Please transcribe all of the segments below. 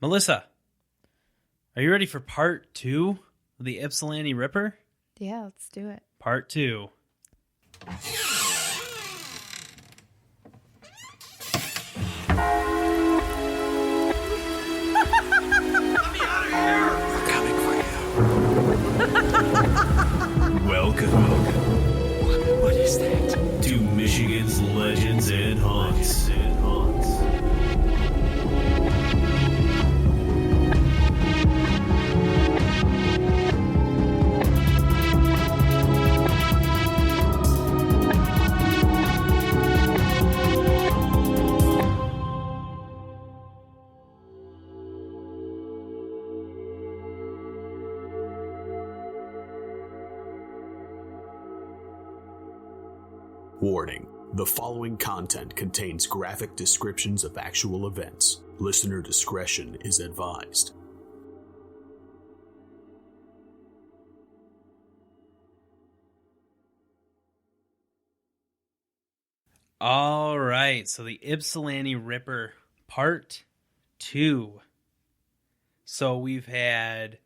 Melissa, are you ready for part 2 of the Ypsilanti Ripper? Yeah, let's do it. Part 2. Welcome. What is that? To Michigan's Legends and Haunts. Warning. The following content contains graphic descriptions of actual events. Listener discretion is advised. All right, so the Ypsilanti Ripper part 2. So we've had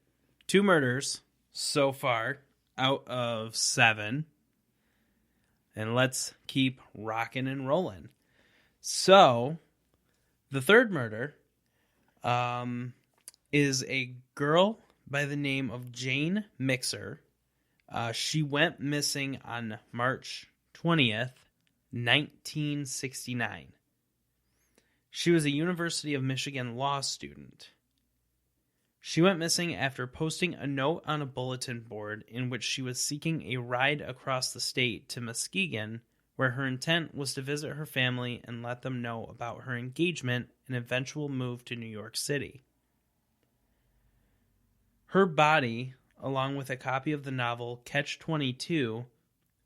2 murders so far out of 7. And let's keep rocking and rolling. So, the third murder is a girl by the name of Jane Mixer. She went missing on March 20th, 1969. She was a University of Michigan law student. She went missing after posting a note on a bulletin board in which she was seeking a ride across the state to Muskegon, where her intent was to visit her family and let them know about her engagement and eventual move to New York City. Her body, along with a copy of the novel Catch-22,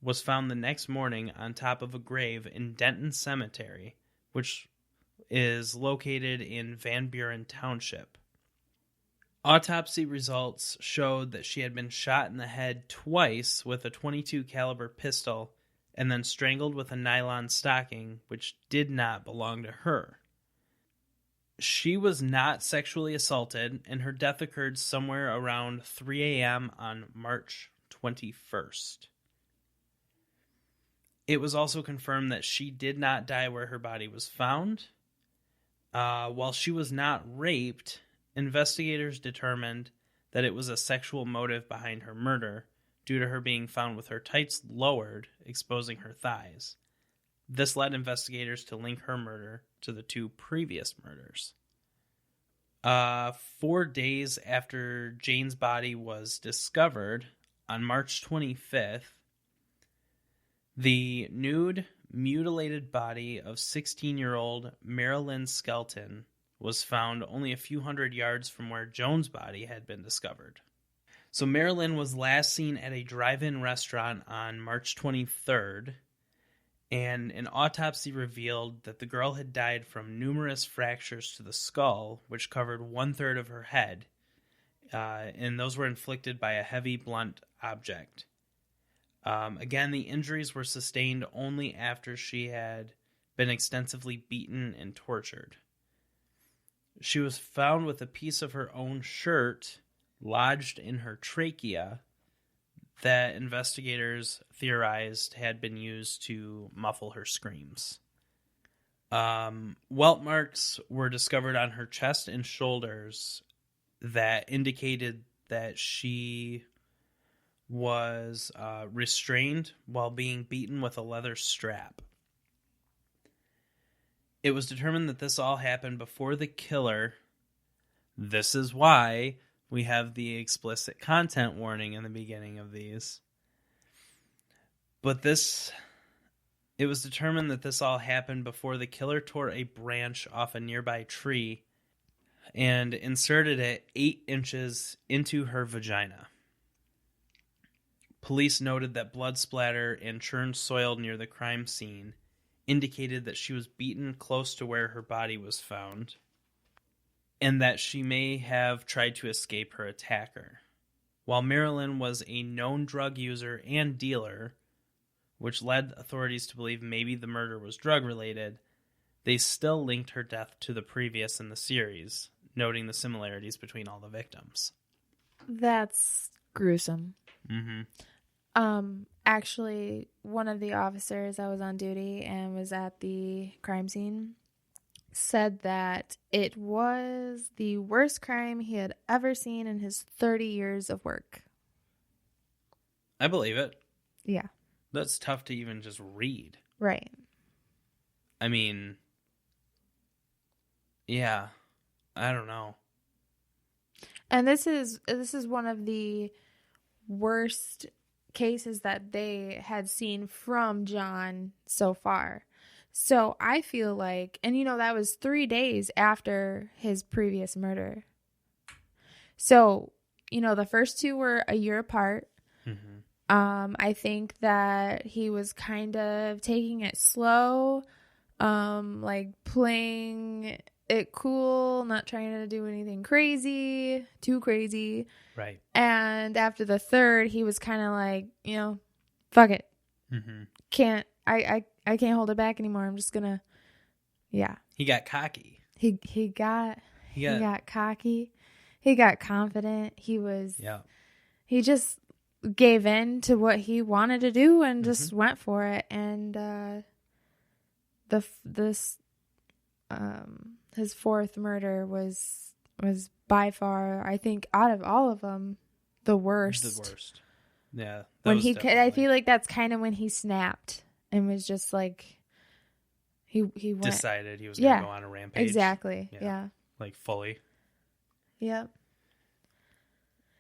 was found the next morning on top of a grave in Denton Cemetery, which is located in Van Buren Township. Autopsy results showed that she had been shot in the head twice with a .22 caliber pistol and then strangled with a nylon stocking, which did not belong to her. She was not sexually assaulted, and her death occurred somewhere around 3 a.m. on March 21st. It was also confirmed that she did not die where her body was found. While she was not raped, investigators determined that it was a sexual motive behind her murder due to her being found with her tights lowered, exposing her thighs. This led investigators to link her murder to the 2 previous murders. 4 days after Jane's body was discovered, on March 25th, the nude, mutilated body of 16-year-old Marilyn Skelton was found only a few hundred yards from where Joan's body had been discovered. So Marilyn was last seen at a drive-in restaurant on March 23rd, and an autopsy revealed that the girl had died from numerous fractures to the skull, which covered 1/3 of her head, and those were inflicted by a heavy, blunt object. Again, the injuries were sustained only after she had been extensively beaten and tortured. She was found with a piece of her own shirt lodged in her trachea that investigators theorized had been used to muffle her screams. Welt marks were discovered on her chest and shoulders that indicated that she was restrained while being beaten with a leather strap. It was determined that this all happened before the killer. This is why we have the explicit content warning in the beginning of these. But it was determined that this all happened before the killer tore a branch off a nearby tree and inserted it 8 inches into her vagina. Police noted that blood splatter and churned soil near the crime scene indicated that she was beaten close to where her body was found, and that she may have tried to escape her attacker. While Marilyn was a known drug user and dealer, which led authorities to believe maybe the murder was drug-related, they still linked her death to the previous in the series, noting the similarities between all the victims. That's gruesome. Mm-hmm. Actually, one of the officers that was on duty and was at the crime scene said that it was the worst crime he had ever seen in his 30 years of work. I believe it. Yeah. That's tough to even just read. Right. I mean, yeah, I don't know. And this is one of the worst cases that they had seen from John so far. So I feel like, and that was 3 days after his previous murder. So, the first two were a year apart. Mm-hmm. I think that he was kind of taking it slow, like playing it cool, not trying to do anything too crazy. Right. And after the third, he was kind of like, fuck it. Mm-hmm. I can't hold it back anymore. I'm just gonna, yeah. He got cocky. He got cocky. He got confident. He just gave in to what he wanted to do and just went for it. And his fourth murder was by far, I think, out of all of them, the worst. The worst. Yeah. I feel like that's kind of when he snapped and was just like, he went, decided he was going to go on a rampage. Exactly. Yeah. Like fully. Yep.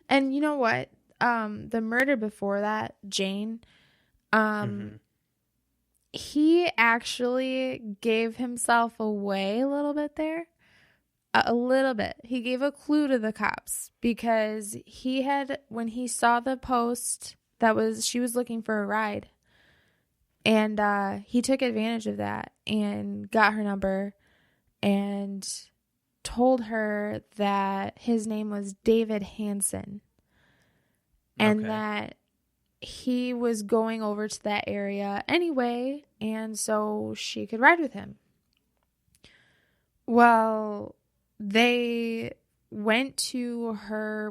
And you know what? The murder before that, Jane, he actually gave himself away a little bit there. A little bit. He gave a clue to the cops because when he saw the post she was looking for a ride, and he took advantage of that and got her number and told her that his name was David Hansen and that he was going over to that area anyway, and so she could ride with him. Well, they went to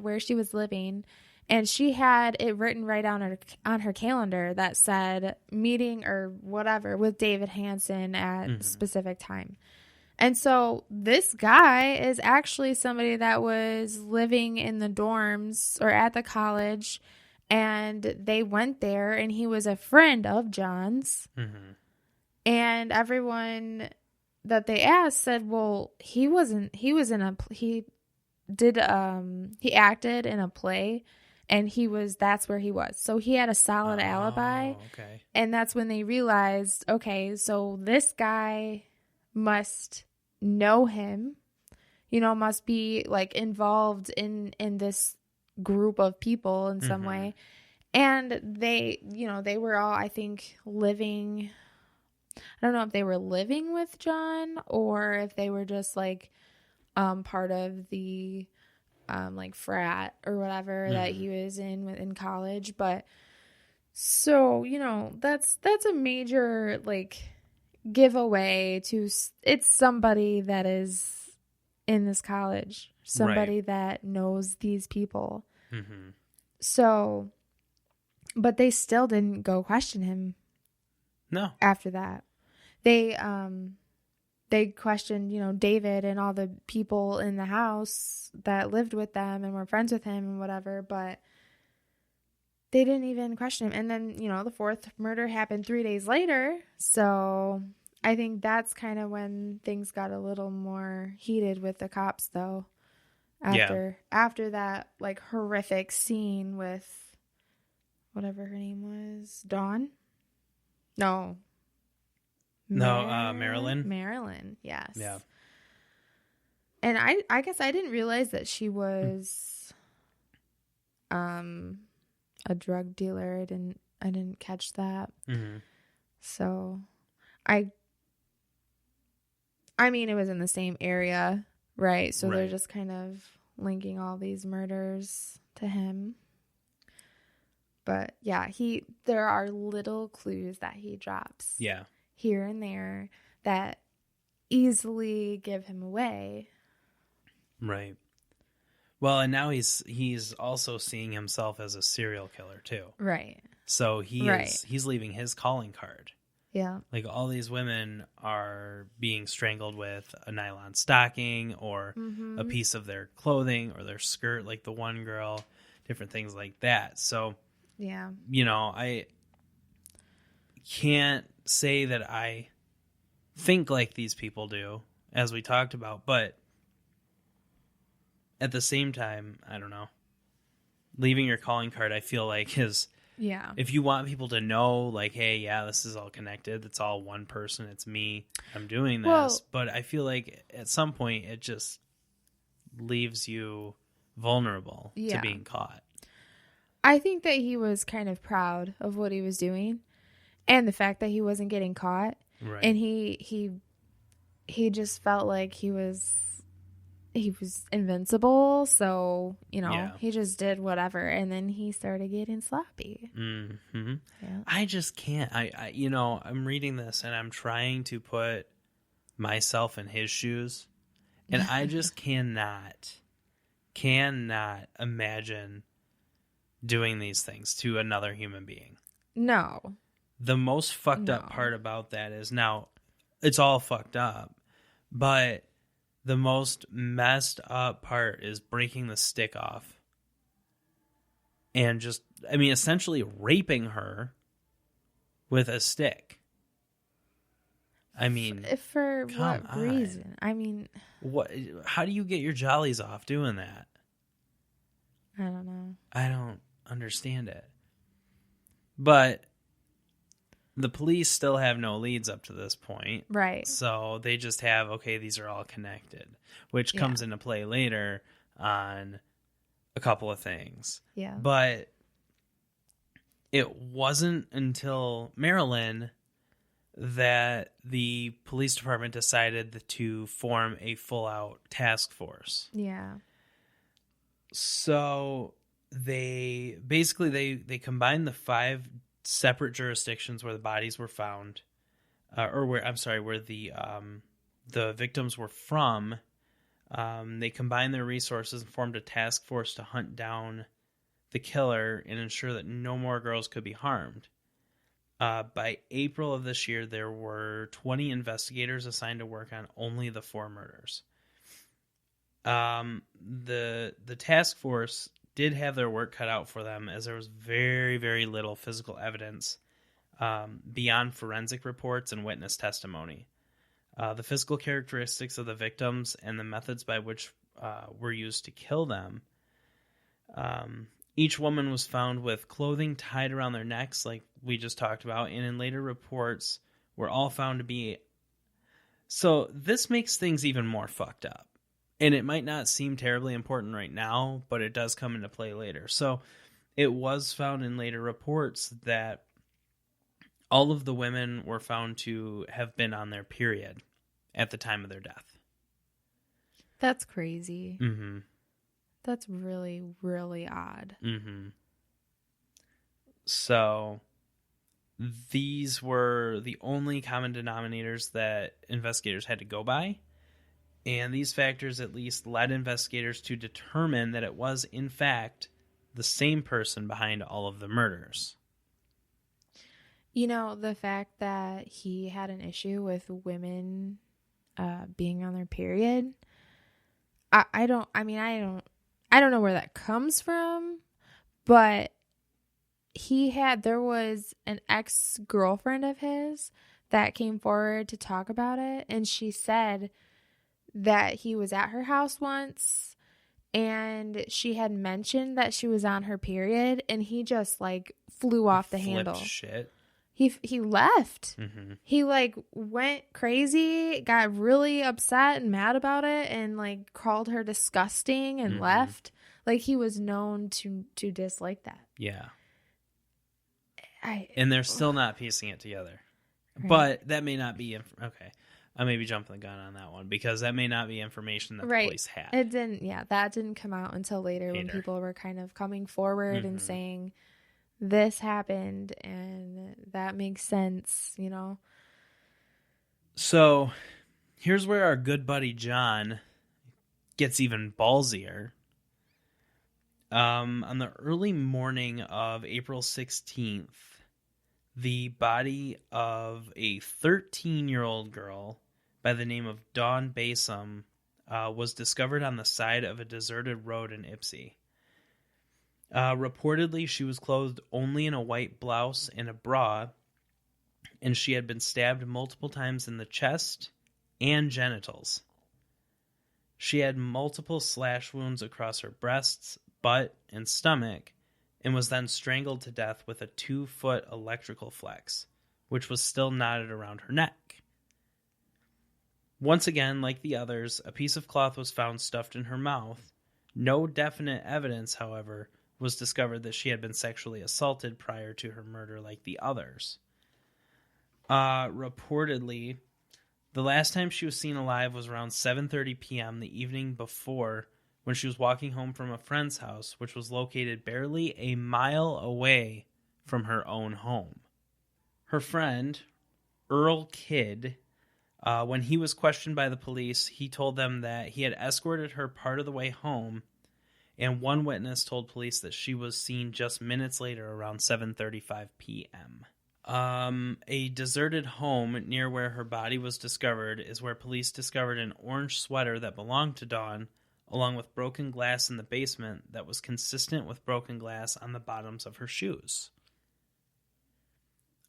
where she was living, and she had it written right on her calendar that said meeting or whatever with David Hansen at a specific time. And so this guy is actually somebody that was living in the dorms or at the college, and they went there, and he was a friend of John's. Mm-hmm. And everyone that they asked said, well, he acted in a play, and that's where he was. So he had a solid alibi. Okay. And that's when they realized, okay, so this guy must know him, must be like involved in this group of people in some way. And they were all, I think, living, I don't know if they were living with John or if they were just like part of the like frat or whatever that he was in college. But so, that's a major like giveaway to it's somebody that is in this college, somebody that knows these people. So, but they still didn't go question him. No. After that, they questioned, David and all the people in the house that lived with them and were friends with him and whatever, but they didn't even question him. And then, the fourth murder happened 3 days later. So I think that's kind of when things got a little more heated with the cops, though. After that, like, horrific scene with whatever her name was, Dawn? No. Marilyn. Marilyn, yes. Yeah. And I guess I didn't realize that she was a drug dealer. I didn't catch that. So I mean, it was in the same area, right? So they're just kind of linking all these murders to him. But yeah, there are little clues that he drops. Yeah. Here and there that easily give him away. Right. Well, and now he's also seeing himself as a serial killer too. Right. So he's leaving his calling card. Yeah. Like, all these women are being strangled with a nylon stocking or a piece of their clothing or their skirt, like the one girl, different things like that. So, yeah, I can't say that I think like these people do, as we talked about, but at the same time, I don't know. Leaving your calling card, I feel like, is... Yeah. If you want people to know, like, hey, yeah, this is all connected. It's all one person. It's me. I'm doing this. Well, but I feel like at some point it just leaves you vulnerable to being caught. I think that he was kind of proud of what he was doing and the fact that he wasn't getting caught. Right. And he just felt like he was invincible, so he just did whatever, and then he started getting sloppy. Mm-hmm. Yeah. I just can't. I'm reading this and I'm trying to put myself in his shoes, and I just cannot imagine doing these things to another human being. No. The most fucked up part about that is, now it's all fucked up, but the most messed up part is breaking the stick off and just, essentially raping her with a stick. For what reason? What? How do you get your jollies off doing that? I don't know. I don't understand it. But the police still have no leads up to this point. Right. So they just have, okay, these are all connected, which comes into play later on a couple of things. Yeah. But it wasn't until Maryland that the police department decided to form a full-out task force. Yeah. So they combined the 5 separate jurisdictions where the bodies were found, where the victims were from. They combined their resources and formed a task force to hunt down the killer and ensure that no more girls could be harmed. By April of this year, there were 20 investigators assigned to work on only the 4 murders. The task force did have their work cut out for them, as there was very, very little physical evidence beyond forensic reports and witness testimony. The physical characteristics of the victims and the methods by which were used to kill them. Each woman was found with clothing tied around their necks, like we just talked about, and in later reports were all found to be... So this makes things even more fucked up. And it might not seem terribly important right now, but it does come into play later. So it was found in later reports that all of the women were found to have been on their period at the time of their death. That's crazy. Mm-hmm. That's really, really odd. Mm-hmm. So these were the only common denominators that investigators had to go by. And these factors at least led investigators to determine that it was, in fact, the same person behind all of the murders. The fact that he had an issue with women being on their period, I don't know where that comes from, but there was an ex-girlfriend of his that came forward to talk about it, and she said that he was at her house once and she had mentioned that she was on her period, and he just flew off the handle. Shit. He left. Mm-hmm. He went crazy, got really upset and mad about it, and called her disgusting and left. He was known to dislike that. Yeah. And they're still not piecing it together. Right. But that may not be okay. I may be jumping the gun on that one, because that may not be information that the police had. It didn't. Yeah, that didn't come out until later when people were kind of coming forward and saying, this happened and that makes sense, So here's where our good buddy John gets even ballsier. On the early morning of April 16th, the body of a 13-year-old girl by the name of Dawn Basom was discovered on the side of a deserted road in Ypsi. Reportedly, she was clothed only in a white blouse and a bra, and she had been stabbed multiple times in the chest and genitals. She had multiple slash wounds across her breasts, butt, and stomach, and was then strangled to death with a 2-foot electrical flex, which was still knotted around her neck. Once again, like the others, a piece of cloth was found stuffed in her mouth. No definite evidence, however, was discovered that she had been sexually assaulted prior to her murder like the others. Reportedly, the last time she was seen alive was around 7:30 p.m. the evening before, when she was walking home from a friend's house, which was located barely a mile away from her own home. Her friend, Earl Kidd, when he was questioned by the police, he told them that he had escorted her part of the way home, and one witness told police that she was seen just minutes later around 7:35 p.m. A deserted home near where her body was discovered is where police discovered an orange sweater that belonged to Dawn, along with broken glass in the basement that was consistent with broken glass on the bottoms of her shoes.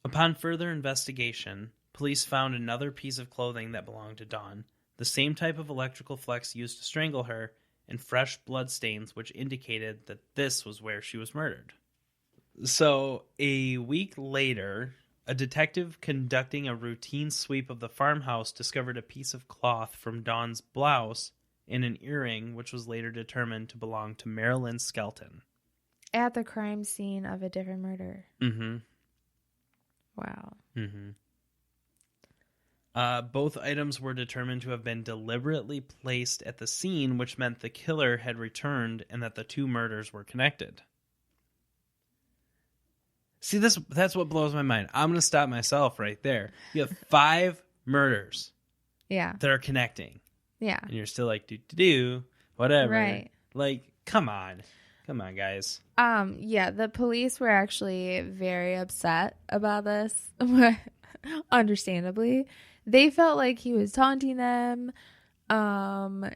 Upon further investigation, police found another piece of clothing that belonged to Dawn, the same type of electrical flex used to strangle her, and fresh blood stains which indicated that this was where she was murdered. So, a week later, a detective conducting a routine sweep of the farmhouse discovered a piece of cloth from Dawn's blouse and an earring, which was later determined to belong to Marilyn Skelton. At the crime scene of a different murder. Mm-hmm. Wow. Mm-hmm. Both items were determined to have been deliberately placed at the scene, which meant the killer had returned and that the two murders were connected. See, that's what blows my mind. I'm going to stop myself right there. You have 5 murders. Yeah. That are connecting. Yeah. And you're still like, do, whatever. Right. Like, come on. Come on, guys. Yeah, the police were actually very upset about this. Understandably. They felt like he was taunting them.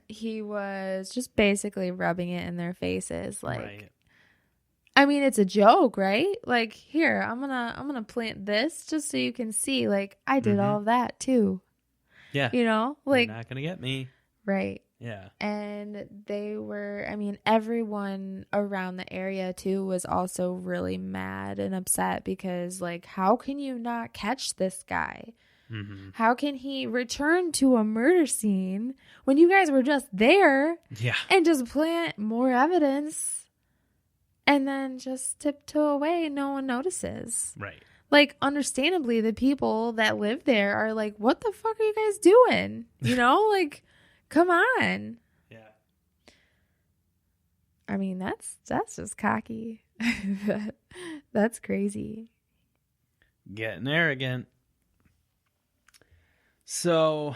He was just basically rubbing it in their faces. Like, right. I mean, it's a joke, right? Like, here, I'm gonna plant this just so you can see, like, I did all of that too. Yeah. You know? Like, you're not gonna get me. Right. Yeah. And they were, I mean, everyone around the area too was also really mad and upset because, like, how can you not catch this guy? Mm-hmm. How can he return to a murder scene when you guys were just there? Yeah. And just plant more evidence and then just tiptoe away and no one notices? Right. Like, understandably, the people that live there are like, what the fuck are you guys doing? You know, like, come on. Yeah. I mean, that's just cocky. That's crazy. Getting arrogant. So,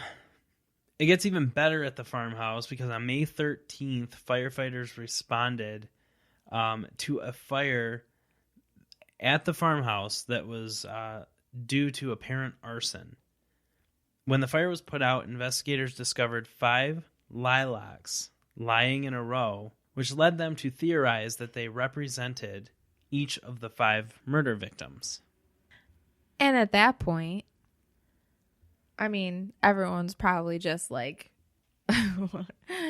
it gets even better at the farmhouse because on May 13th, firefighters responded to a fire at the farmhouse that was due to apparent arson. When the fire was put out, investigators discovered 5 lilacs lying in a row, which led them to theorize that they represented each of the 5 murder victims. And at that point, I mean, everyone's probably just like,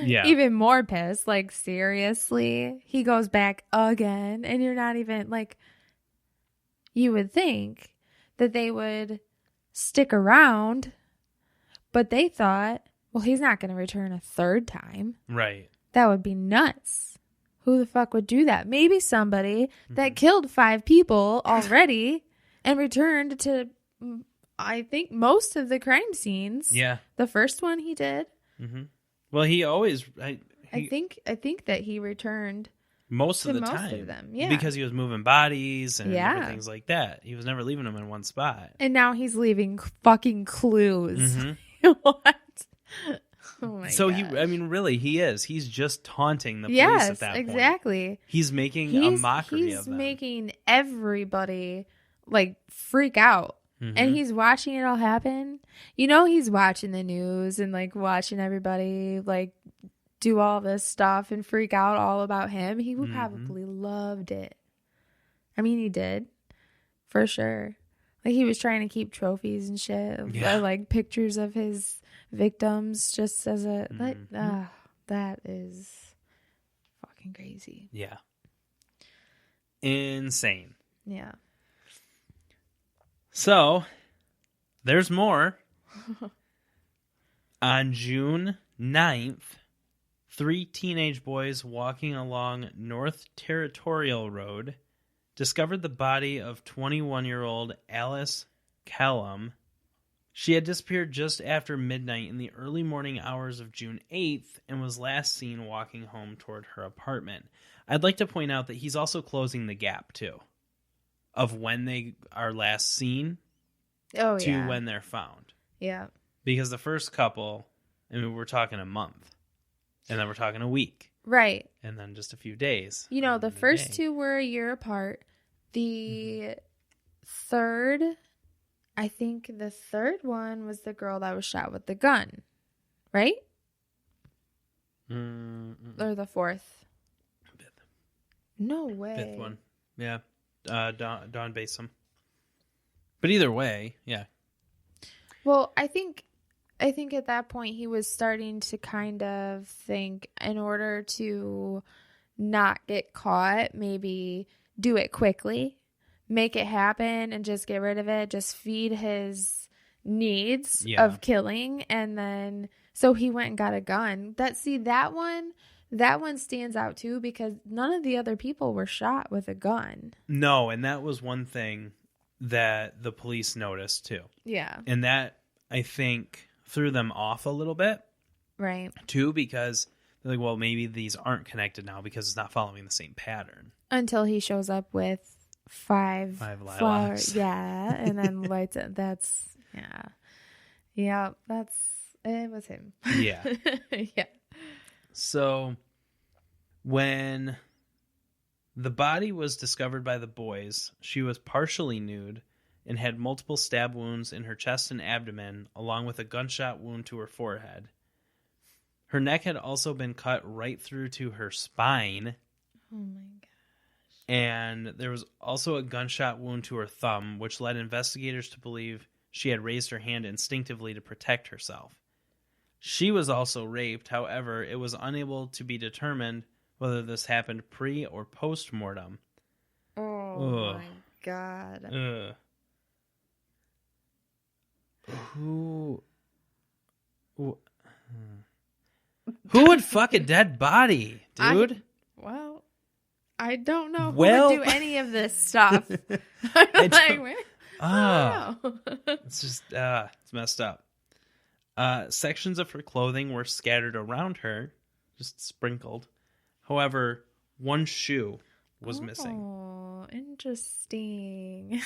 yeah, even more pissed. Like, seriously? He goes back again, and you're not even like, you would think that they would stick around, but they thought, well, he's not going to return a 3rd time. Right. That would be nuts. Who the fuck would do that? Maybe somebody that killed 5 people already and returned to, I think, most of the crime scenes. Yeah. The first one he did. Mm-hmm. Well, he always... I think that he returned most of the time. Most of them, yeah. Because he was moving bodies and different things like that. He was never leaving them in one spot. And now he's leaving fucking clues. Mm-hmm. What? Oh my So gosh. really, he is. He's just taunting the police Yes, at that point. exactly. He's making a mockery of them. He's making everybody like freak out. Mhm. And he's watching it all happen. You know, he's watching the news and like watching everybody like do all this stuff and freak out all about him. He would probably loved it. I mean, he did for sure. Like he was trying to keep trophies and shit, like pictures of his victims, just as a that is fucking crazy. Yeah, insane. Yeah. So, there's more. On June 9th, 3 teenage boys walking along North Territorial Road discovered the body of 21-year-old Alice Callum. She had disappeared just after midnight in the early morning hours of June 8th and was last seen walking home toward her apartment. I'd like to point out that he's also closing the gap, too, of when they are last seen to when they're found. Yeah. Because the first couple, I mean, we're talking a month. And then we're talking a week. Right. And then just a few days. You know, the first two were a year apart. The third, I think the third one was the girl that was shot with the gun. Right? Or the fourth? Fifth. No way. Fifth one. Yeah. Don Basom. But either way, yeah. Well, I think at that point he was starting to kind of think in order to not get caught, maybe do it quickly, make it happen and just get rid of it, just feed his needs of killing. And then, so he went and got a gun. That one stands out too because none of the other people were shot with a gun. No, and that was one thing that the police noticed too. Yeah. And that, I think, threw them off a little bit. Right. Too, because they're like, well, maybe these aren't connected now because it's not following the same pattern. Until he shows up with five lilacs. Yeah. And then lights it. That's, yeah. Yeah. It was him. Yeah. Yeah. So when the body was discovered by the boys, she was partially nude and had multiple stab wounds in her chest and abdomen, along with a gunshot wound to her forehead. Her neck had also been cut right through to her spine. Oh my gosh. And there was also a gunshot wound to her thumb, which led investigators to believe she had raised her hand instinctively to protect herself. She was also raped. However, it was unable to be determined whether this happened pre or post mortem. Oh my God. Who would fuck a dead body, dude? I don't know who would do any of this stuff. I don't know. It's just it's messed up. Sections of her clothing were scattered around her, just sprinkled. However, one shoe was missing. Oh, interesting.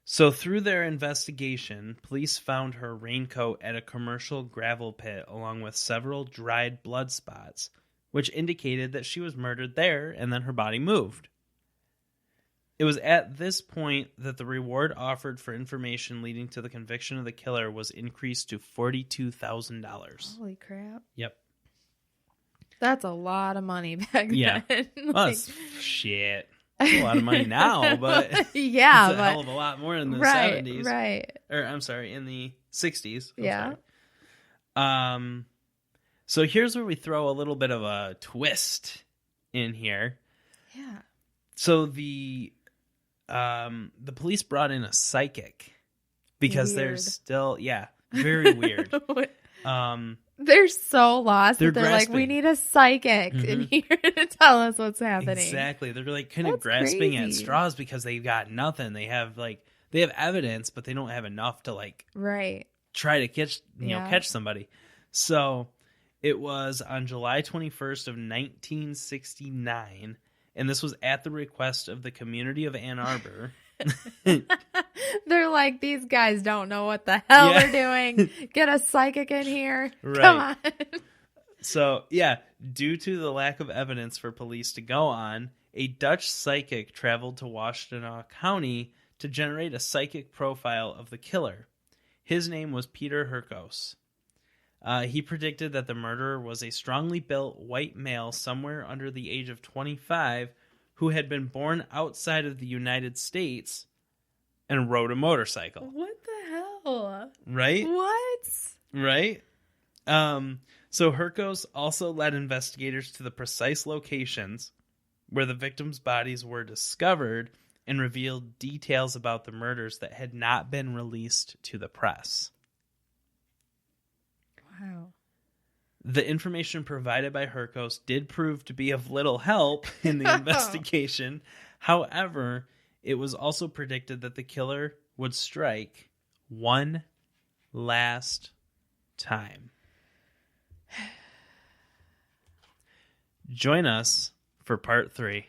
So through their investigation, police found her raincoat at a commercial gravel pit along with several dried blood spots, which indicated that she was murdered there and then her body moved. It was at this point that the reward offered for information leading to the conviction of the killer was increased to $42,000. Holy crap. Yep. That's a lot of money back then. Well, that's shit. It's a lot of money now, but yeah, it's a hell of a lot more in the 70s. Right. Or I'm sorry, in the 60s. Yeah. So here's where we throw a little bit of a twist in here. Yeah. So the police brought in a psychic because Weird. they're still very weird. They're so lost. They're They're like, we need a psychic in here to tell us what's happening. Exactly. They're like kind of grasping at straws because they've got nothing. They have evidence, but they don't have enough to try to catch somebody. So it was on July 21st of 1969, and this was at the request of the community of Ann Arbor. They're like, these guys don't know what the hell Yeah. they're doing. Get a psychic in here. Right. Come on. So, yeah, due to the lack of evidence for police to go on, a Dutch psychic traveled to Washtenaw County to generate a psychic profile of the killer. His name was Peter Herkos. He predicted that the murderer was a strongly built white male somewhere under the age of 25 who had been born outside of the United States and rode a motorcycle. What the hell? Right? What? Right? So Herkos also led investigators to the precise locations where the victims' bodies were discovered and revealed details about the murders that had not been released to the press. Wow. The information provided by Herkos did prove to be of little help in the investigation. However, it was also predicted that the killer would strike one last time. Join us for part 3.